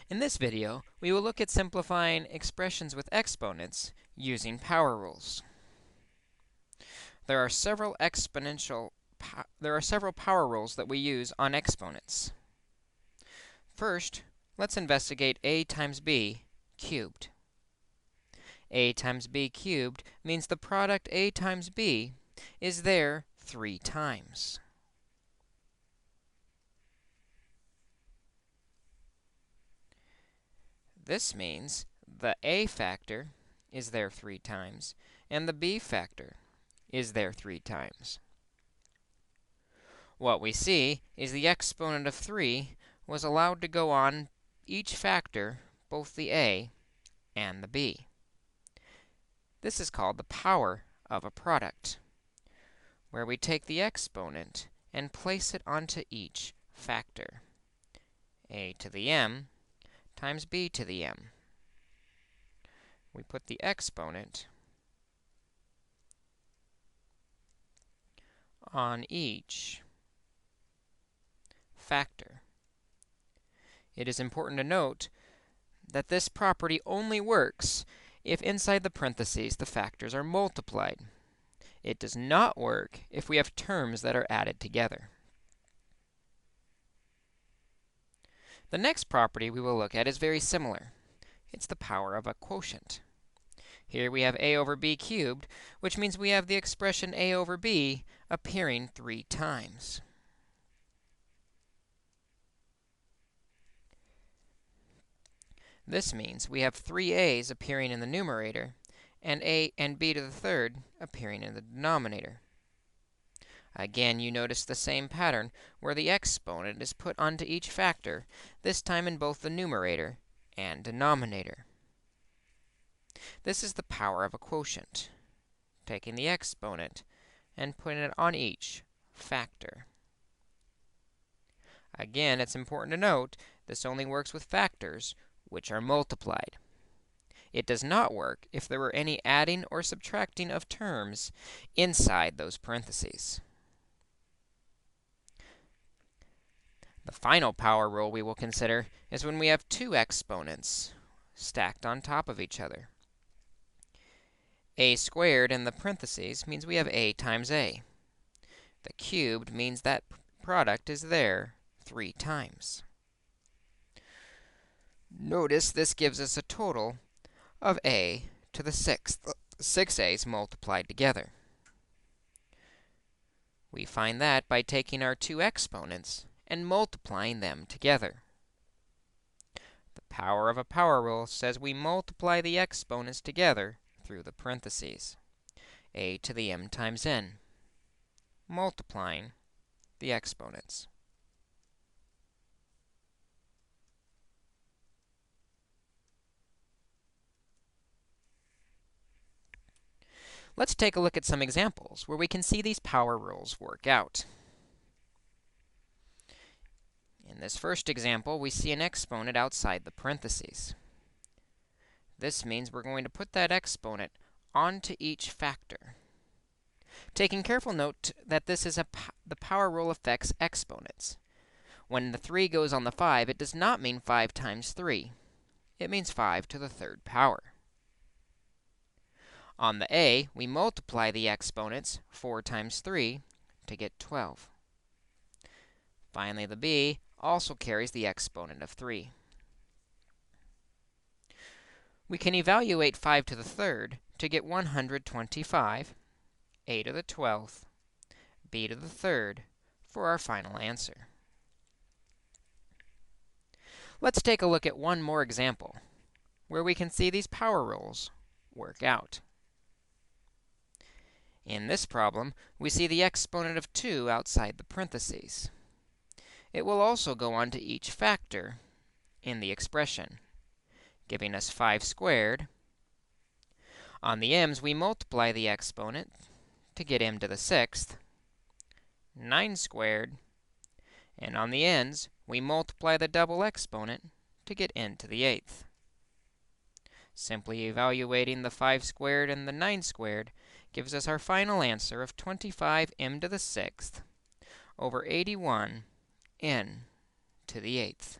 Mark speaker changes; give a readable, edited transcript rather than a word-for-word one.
Speaker 1: In this video, we will look at simplifying expressions with exponents using power rules. There are several power rules that we use on exponents. First, let's investigate a times b cubed. A times b cubed means the product a times b is there 3 times. This means the a factor is there 3 times, and the b factor is there 3 times. What we see is the exponent of 3 was allowed to go on each factor, both the a and the b. This is called the power of a product, where we take the exponent and place it onto each factor. A to the m times b to the m. We put the exponent on each factor. It is important to note that this property only works if inside the parentheses the factors are multiplied. It does not work if we have terms that are added together. The next property we will look at is very similar. It's the power of a quotient. Here we have a over b cubed, which means we have the expression a over b appearing 3 times. This means we have 3 a's appearing in the numerator and a and b to the third appearing in the denominator. Again, you notice the same pattern where the exponent is put onto each factor, this time in both the numerator and denominator. This is the power of a quotient, taking the exponent and putting it on each factor. Again, it's important to note this only works with factors which are multiplied. It does not work if there were any adding or subtracting of terms inside those parentheses. The final power rule we will consider is when we have 2 exponents stacked on top of each other. A squared in the parentheses means we have a times a. The cubed means that product is there 3 times. Notice this gives us a total of a to the 6th, 6 a's multiplied together. We find that by taking our 2 exponents and multiplying them together. The power of a power rule says we multiply the exponents together through the parentheses. A to the m times n, multiplying the exponents. Let's take a look at some examples where we can see these power rules work out. In this first example, we see an exponent outside the parentheses. This means we're going to put that exponent onto each factor. Taking careful note that this is the power rule affects exponents. When the 3 goes on the 5, it does not mean 5 times 3. It means 5 to the 3rd power. On the a, we multiply the exponents 4 times 3 to get 12. Finally, the b also carries the exponent of 3. We can evaluate 5 to the 3rd to get 125, a to the 12th, b to the 3rd for our final answer. Let's take a look at one more example where we can see these power rules work out. In this problem, we see the exponent of 2 outside the parentheses. It will also go on to each factor in the expression, giving us 5 squared. On the m's, we multiply the exponent to get m to the 6th, 9 squared, and on the n's, we multiply the double exponent to get n to the 8th. Simply evaluating the 5 squared and the 9 squared gives us our final answer of 25 m to the 6th over 81 n to the 8th.